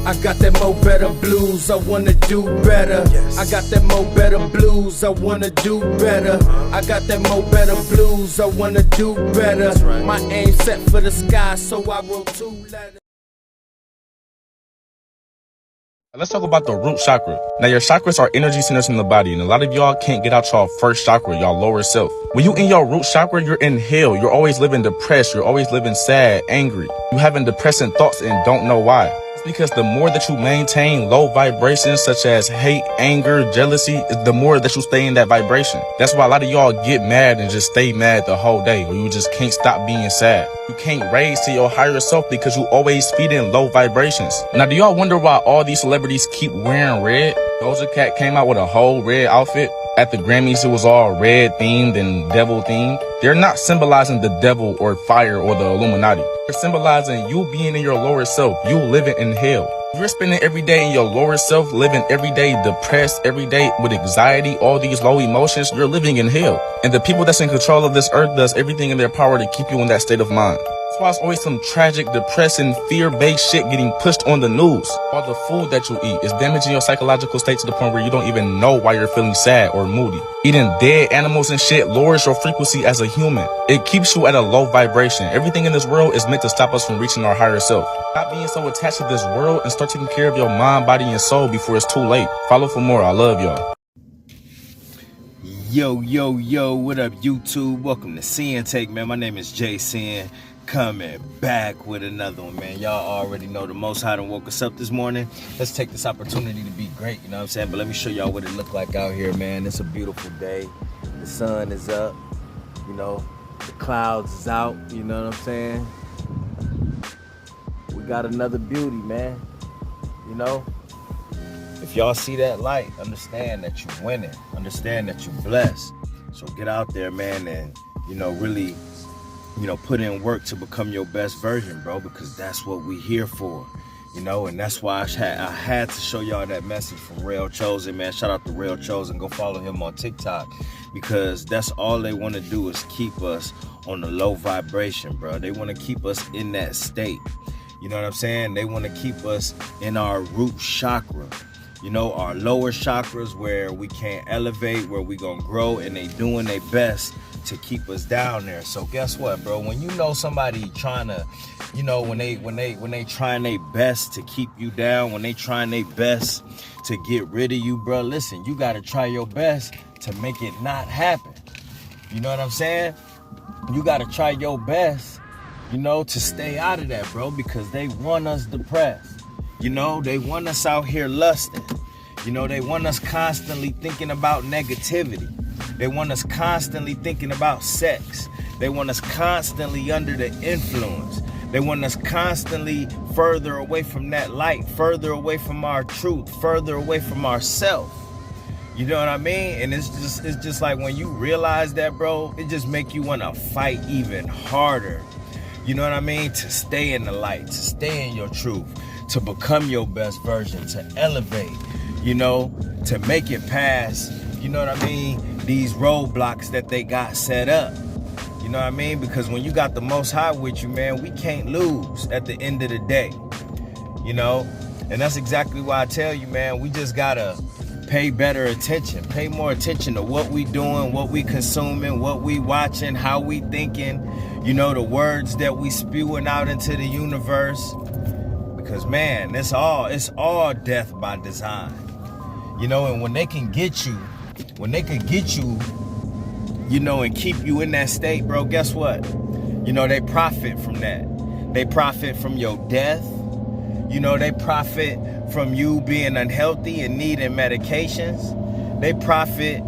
I got that mo better blues, I wanna do better. I got that mo better blues, I wanna do better. I got that mo better blues, I wanna do better. My aim set for the sky, so I wrote 2 letters. Let's talk about the root chakra. Now, your chakras are energy centers in the body, and a lot of y'all can't get out y'all first chakra, y'all lower self. When you in your root chakra, you're in hell. You're always living depressed. You're always living sad, angry. You having depressing thoughts and don't know why. It's because the more that you maintain low vibrations such as hate, anger, jealousy, the more that you stay in that vibration. That's why a lot of y'all get mad and just stay mad the whole day, or you just can't stop being sad. You can't raise to your higher self because you always feed in low vibrations. Now, do y'all wonder why all these celebrities keep wearing red? Doja Cat came out with a whole red outfit. At the Grammys, it was all red themed and devil themed. They're not symbolizing the devil or fire or the Illuminati. They're symbolizing you being in your lower self, you living in hell. You're spending every day in your lower self, living every day depressed, every day with anxiety, all these low emotions. You're living in hell. And the people that's in control of this earth does everything in their power to keep you in that state of mind. That's why it's always some tragic, depressing, fear-based shit getting pushed on the news. All the food that you eat is damaging your psychological state to the point where you don't even know why you're feeling sad or moody. Eating dead animals and shit lowers your frequency as a human. It keeps you at a low vibration. Everything in this world is meant to stop us from reaching our higher self. Stop being so attached to this world and start taking care of your mind, body, and soul before it's too late. Follow for more. I love y'all. Yo, what up, YouTube? Welcome to Sinn-Take, man. My name is Sin, coming back with another one, man. Y'all already know the Most High done woke us up this morning. Let's take this opportunity to be great, you know what I'm saying? But let me show y'all what it look like out here, man. It's a beautiful day. The sun is up, you know. The clouds is out, you know what I'm saying? We got another beauty, man, you know? If y'all see that light, understand that you're winning. Understand that you're blessed. So get out there, man, and, you know, really, you know, put in work to become your best version, bro, because that's what we here for, you know, and that's why I had to show y'all that message from Real Chosen, man. Shout out to Real Chosen. Go follow him on TikTok, because that's all they want to do is keep us on the low vibration, bro. They want to keep us in that state. You know what I'm saying? They want to keep us in our root chakra. You know, our lower chakras where we can't elevate, where we gonna grow, and they doing their best to keep us down there. So guess what, bro? When you know somebody trying to, you know, when they trying their best to keep you down, when they trying their best to get rid of you, bro, listen, you gotta try your best to make it not happen. You know what I'm saying? You gotta try your best, you know, to stay out of that, bro, because they want us depressed. You know, they want us out here lusting. You know, they want us constantly thinking about negativity. They want us constantly thinking about sex. They want us constantly under the influence. They want us constantly further away from that light, further away from our truth, further away from ourself. You know what I mean? And it's just like when you realize that, bro, it just make you want to fight even harder. You know what I mean? To stay in the light, to stay in your truth, to become your best version, to elevate, you know, to make it past, you know what I mean, these roadblocks that they got set up. You know what I mean? Because when you got the Most High with you, man, we can't lose at the end of the day, you know? And that's exactly why I tell you, man, we just gotta pay better attention, pay more attention to what we doing, what we consuming, what we watching, how we thinking, you know, the words that we spewing out into the universe. Because, man, it's all death by design. You know, and when they can get you, you know, and keep you in that state, bro, guess what? You know, they profit from that. They profit from your death. You know, they profit from you being unhealthy and needing medications. They profit,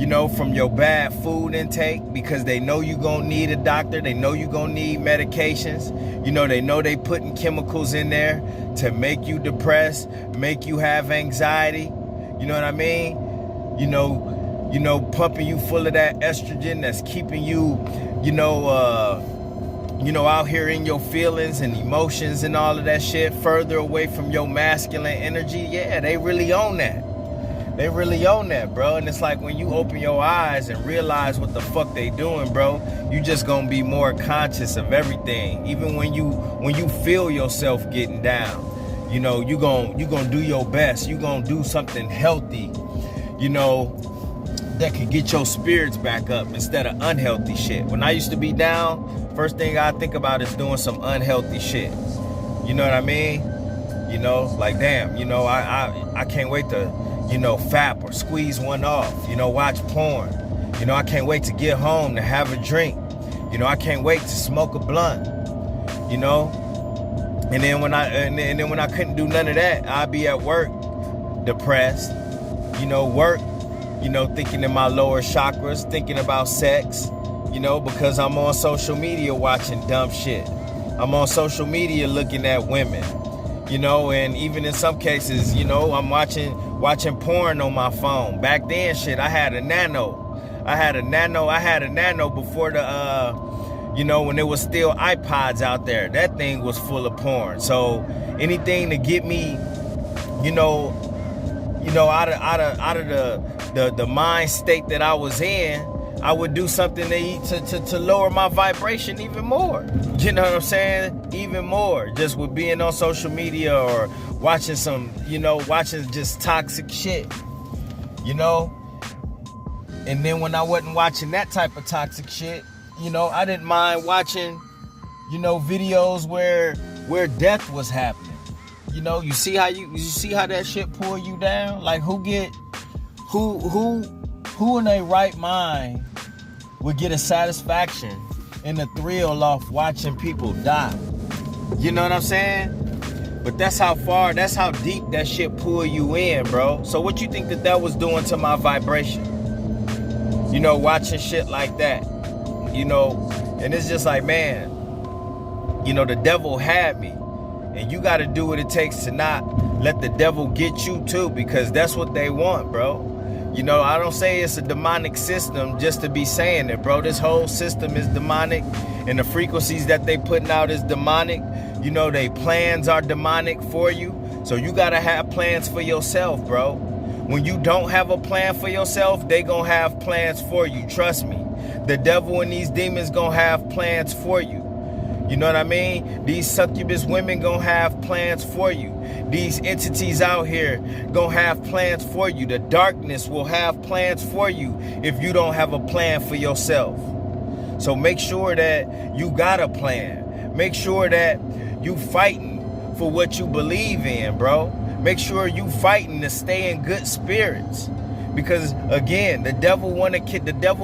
you know, from your bad food intake, because they know you're going to need a doctor. They know you're going to need medications. You know they putting chemicals in there to make you depressed, make you have anxiety. You know what I mean? You know, pumping you full of that estrogen that's keeping you, out here in your feelings and emotions and all of that shit, further away from your masculine energy. Yeah, they really own that. They really own that, bro. And it's like when you open your eyes and realize what the fuck they doing, bro, you just gonna be more conscious of everything. Even when you feel yourself getting down, You know, you gonna do your best. You gonna do something healthy, you know, that could get your spirits back up instead of unhealthy shit. When I used to be down, first thing I think about is doing some unhealthy shit. You know what I mean? You know, like, damn, you know, I can't wait to, you know, fap or squeeze one off, you know, watch porn. You know, I can't wait to get home to have a drink. You know, I can't wait to smoke a blunt, you know? And then when I couldn't do none of that, I'd be at work depressed, you know, thinking in my lower chakras, thinking about sex, you know, because I'm on social media watching dumb shit. I'm on social media looking at women, you know, and even in some cases, you know, I'm watching porn on my phone. Back then, shit, I had a nano before the, you know, when there was still iPods out there. That thing was full of porn. So anything to get me, you know, out of the mind state that I was in, I would do something to lower my vibration even more. You know what I'm saying? Even more. Just with being on social media or watching watching just toxic shit. You know? And then when I wasn't watching that type of toxic shit, you know, I didn't mind watching, you know, videos where death was happening. You know, you see how that shit pull you down? Like, who in their right mind would get a satisfaction and a thrill off watching people die? You know what I'm saying? But that's how deep that shit pull you in, bro. So what you think that was doing to my vibration? You know, watching shit like that. You know, and it's just like, man, you know, the devil had me. And you got to do what it takes to not let the devil get you too, because that's what they want, bro. You know, I don't say it's a demonic system just to be saying it, bro. This whole system is demonic, and the frequencies that they putting out is demonic. You know, they plans are demonic for you. So you got to have plans for yourself, bro. When you don't have a plan for yourself, they gonna have plans for you. Trust me. The devil and these demons gonna have plans for you. You know what I mean? These succubus women gonna have plans for you. These entities out here gonna have plans for you. The darkness will have plans for you if you don't have a plan for yourself. So make sure that you got a plan. Make sure that you fighting for what you believe in, bro. Make sure you fighting to stay in good spirits. Because again, the devil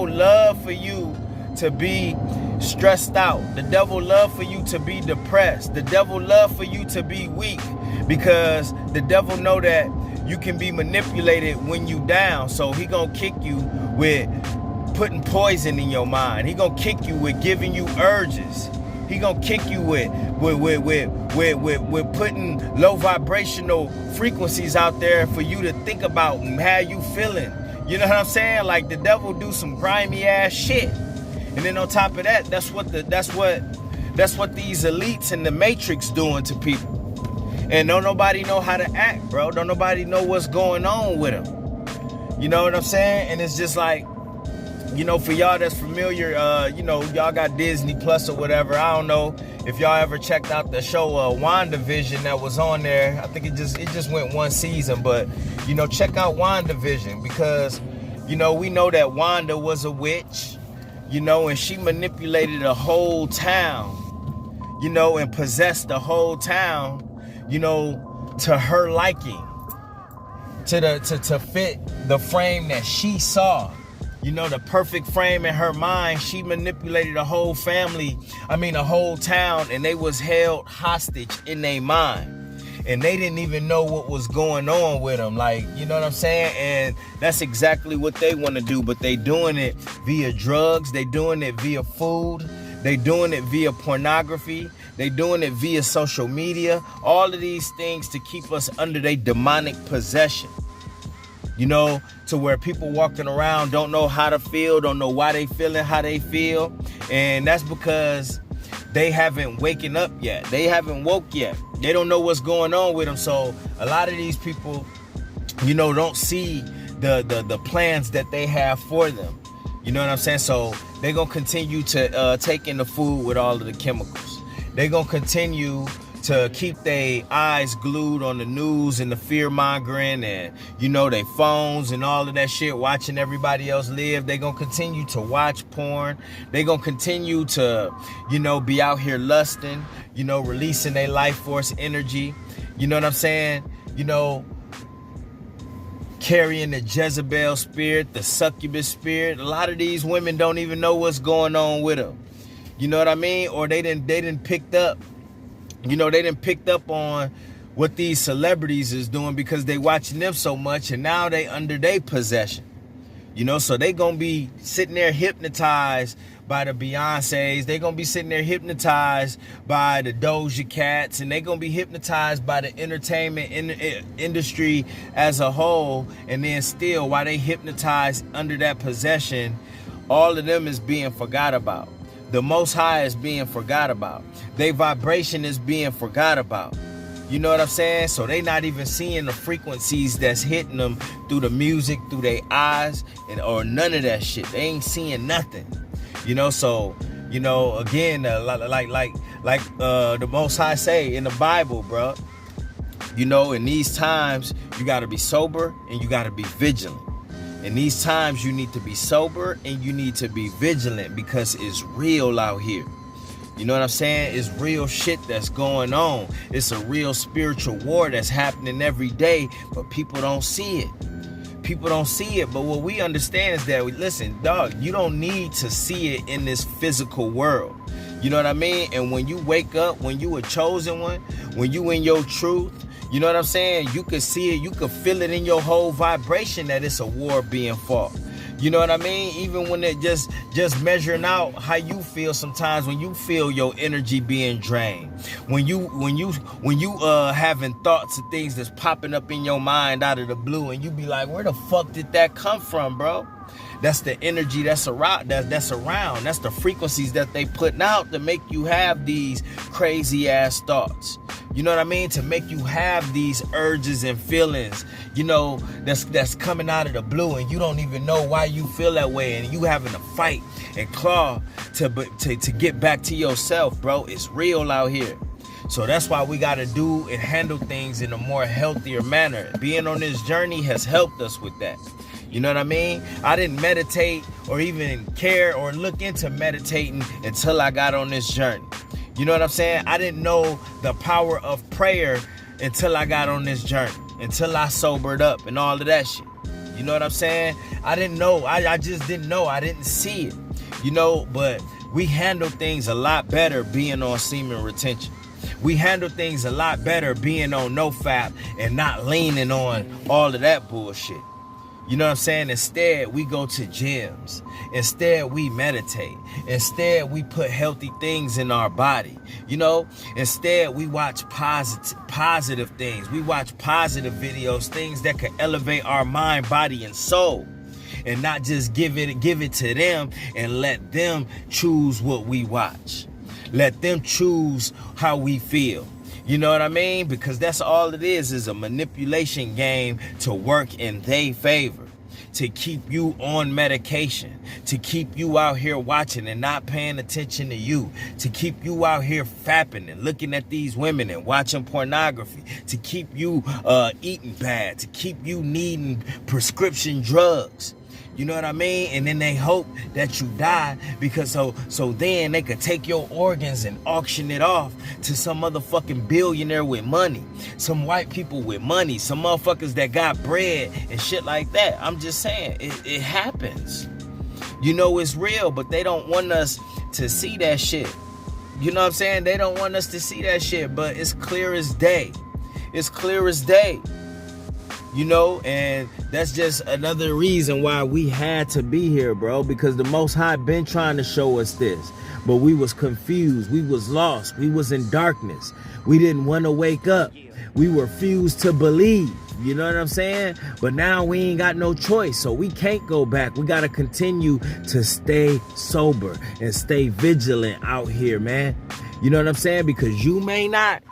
love for you to be stressed out. The devil love for you to be depressed. The devil love for you to be weak, because the devil know that you can be manipulated when you down. So he gonna kick you with putting poison in your mind. He gonna kick you with giving you urges. He gonna kick you with putting low vibrational frequencies out there for you to think about and how you feeling. You know what I'm saying? Like, the devil do some grimy ass shit. And then on top of that, that's what these elites in the Matrix doing to people. And don't nobody know how to act, bro. Don't nobody know what's going on with them. You know what I'm saying? And it's just like, you know, for y'all that's familiar, you know, y'all got Disney Plus or whatever. I don't know if y'all ever checked out the show WandaVision that was on there. I think it just went one season, but, you know, check out WandaVision, because, you know, we know that Wanda was a witch, you know, and she manipulated a whole town, you know, and possessed the whole town, you know, to her liking, to fit the frame that she saw. You know, the perfect frame in her mind. She manipulated a whole a whole town, and they was held hostage in their mind. And they didn't even know what was going on with them. Like, you know what I'm saying? And that's exactly what they want to do. But they doing it via drugs. They doing it via food. They doing it via pornography. They doing it via social media. All of these things to keep us under their demonic possession. You know, to where people walking around don't know how to feel, don't know why they feeling how they feel. And that's because they haven't waken up yet. They haven't woke yet. They don't know what's going on with them. So a lot of these people, you know, don't see the plans that they have for them. You know what I'm saying? So they're going to continue to take in the food with all of the chemicals. They're going to continue to keep their eyes glued on the news and the fear mongering and, you know, their phones and all of that shit, watching everybody else live. They gonna continue to watch porn. They gonna continue to, you know, be out here lusting, you know, releasing their life force energy. You know what I'm saying? You know, carrying the Jezebel spirit, the succubus spirit. A lot of these women don't even know what's going on with them. You know what I mean? Or they didn't picked up, you know, they didn't picked up on what these celebrities is doing because they watching them so much, and now they under their possession. You know, so they gonna be sitting there hypnotized by the Beyoncés. They gonna be sitting there hypnotized by the Doja Cats, and they gonna be hypnotized by the entertainment industry as a whole. And then still, while they hypnotized under that possession, all of them is being forgot about. The Most High is being forgot about. Their vibration is being forgot about. You know what I'm saying? So they not even seeing the frequencies that's hitting them through the music, through their eyes, or none of that shit. They ain't seeing nothing. You know, so, you know, again, like the Most High say in the Bible, bro, you know, in these times, you got to be sober and you got to be vigilant. In these times, you need to be sober and you need to be vigilant because it's real out here. You know what I'm saying? It's real shit that's going on. It's a real spiritual war that's happening every day, but people don't see it. People don't see it, but what we understand is that, listen, dog, you don't need to see it in this physical world. You know what I mean? And when you wake up, when you a chosen one, when you in your truth, you know what I'm saying? You can see it, you can feel it in your whole vibration that it's a war being fought. You know what I mean? Even when it just measuring out how you feel sometimes, when you feel your energy being drained, when you having thoughts and things that's popping up in your mind out of the blue, and you be like, where the fuck did that come from, bro? That's the energy that's around. That's the frequencies that they putting out to make you have these crazy ass thoughts. You know what I mean? To make you have these urges and feelings, you know, that's coming out of the blue, and you don't even know why you feel that way, and you having to fight and claw to get back to yourself, bro. It's real out here. So that's why we got to do and handle things in a more healthier manner. Being on this journey has helped us with that. You know what I mean? I didn't meditate or even care or look into meditating until I got on this journey. You know what I'm saying? I didn't know the power of prayer until I got on this journey, until I sobered up and all of that shit. You know what I'm saying? I didn't know. I just didn't know. I didn't see it. You know, but we handle things a lot better being on semen retention. We handle things a lot better being on NoFap and not leaning on all of that bullshit. You know what I'm saying? Instead, we go to gyms. Instead, we meditate. Instead, we put healthy things in our body. You know, instead, we watch positive things. We watch positive videos, things that can elevate our mind, body, and soul. And not just give it to them and let them choose what we watch. Let them choose how we feel. You know what I mean? Because that's all it is a manipulation game to work in their favor, to keep you on medication, to keep you out here watching and not paying attention to you, to keep you out here fapping and looking at these women and watching pornography, to keep you eating bad, to keep you needing prescription drugs. You know what I mean? And then they hope that you die because so then they could take your organs and auction it off to some motherfucking billionaire with money, some white people with money, some motherfuckers that got bread and shit like that. I'm just saying, it happens. You know it's real, but they don't want us to see that shit. You know what I'm saying? They don't want us to see that shit, but it's clear as day. It's clear as day. You know, and that's just another reason why we had to be here, bro, because the Most High been trying to show us this, but we was confused, we was lost, we was in darkness, we didn't want to wake up, we refused to believe. You know what I'm saying? But now we ain't got no choice, so we can't go back. We got to continue to stay sober and stay vigilant out here, man. You know what I'm saying? Because you may not,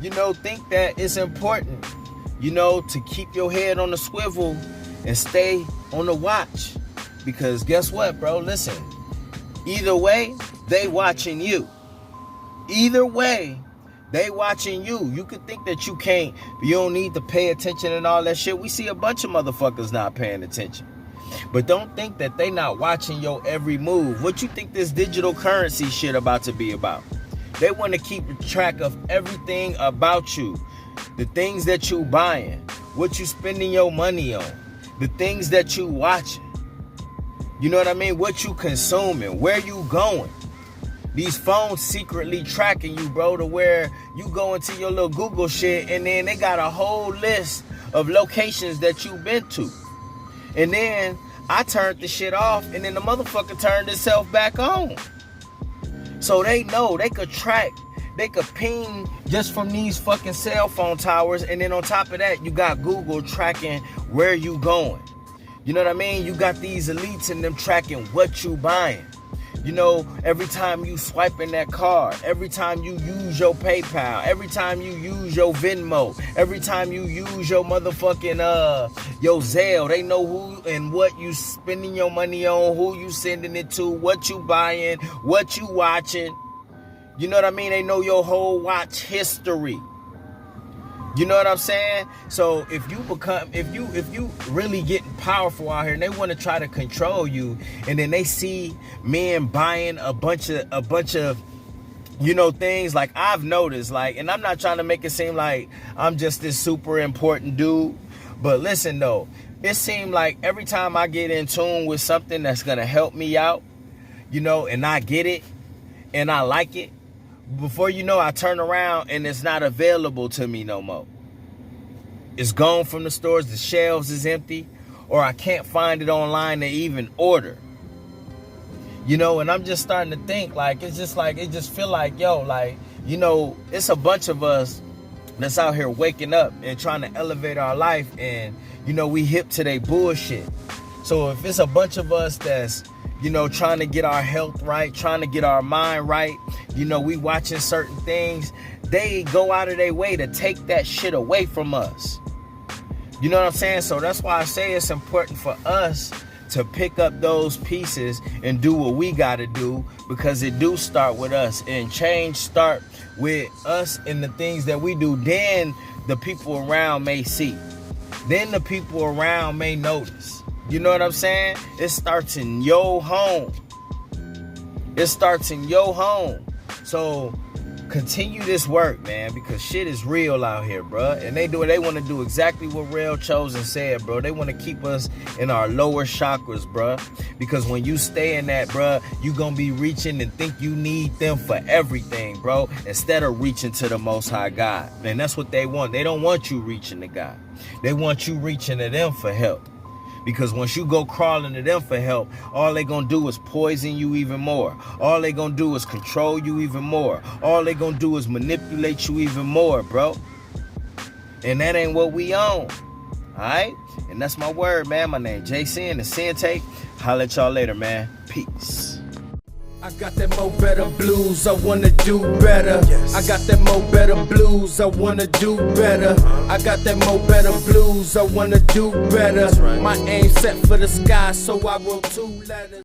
you know, think that it's important, you know, to keep your head on the swivel and stay on the watch. Because guess what, bro? Listen, either way, they watching you. Either way, they watching you. You could think that you don't need to pay attention and all that shit. We see a bunch of motherfuckers not paying attention. But don't think that they not watching your every move. What you think this digital currency shit about to be about? They want to keep track of everything about you. The things that you buying, what you spending your money on, the things that you watching. You know what I mean? What you consuming, where you going. These phones secretly tracking you, bro, to where you go into your little Google shit and then they got a whole list of locations that you've been to. And then I turned the shit off and then the motherfucker turned itself back on. So they know they could track, they could ping just from these fucking cell phone towers. And then on top of that, you got Google tracking where you going. You know what I mean? You got these elites in them tracking what you buying. You know, every time you swipe in that card, every time you use your PayPal, every time you use your Venmo, every time you use your motherfucking, your Zelle, they know who and what you spending your money on, who you sending it to, what you buying, what you watching. You know what I mean? They know your whole watch history. You know what I'm saying? So if you really getting powerful out here and they want to try to control you, and then they see men buying a bunch of you know, things like I've noticed, like, and I'm not trying to make it seem like I'm just this super important dude, but listen though, it seemed like every time I get in tune with something that's gonna help me out, you know, and I get it and I like it, before you know, I turn around and it's not available to me no more. It's gone from the stores, the shelves is empty, or I can't find it online to even order. You know, and I'm just starting to think, like, it just feel like, yo, like, you know, it's a bunch of us that's out here waking up and trying to elevate our life, and, you know, we hip to they bullshit. So if it's a bunch of us that's, you know, trying to get our health right, trying to get our mind right, you know, we watching certain things, they go out of their way to take that shit away from us. You know what I'm saying? So that's why I say it's important for us to pick up those pieces and do what we got to do, because it do start with us, and change start with us and the things that we do. Then the people around may see. Then the people around may notice. You know what I'm saying? It starts in your home. It starts in your home. So continue this work, man, because shit is real out here, bro. And they want to do exactly what Real Chosen said, bro. They want to keep us in our lower chakras, bro. Because when you stay in that, bro, you gonna be reaching and think you need them for everything, bro, instead of reaching to the Most High God. And that's what they want. They don't want you reaching to God. They want you reaching to them for help. Because once you go crawling to them for help, all they gonna do is poison you even more. All they gonna do is control you even more. All they gonna do is manipulate you even more, bro. And that ain't what we own. Alright? And that's my word, man. My name Jason, the Sinn-Take. Holla at y'all later, man. Peace. I got that mo better blues, I wanna do better. I got that mo better blues, I wanna do better. I got that mo better blues, I wanna do better. My aim set for the sky, so I wrote 2 letters.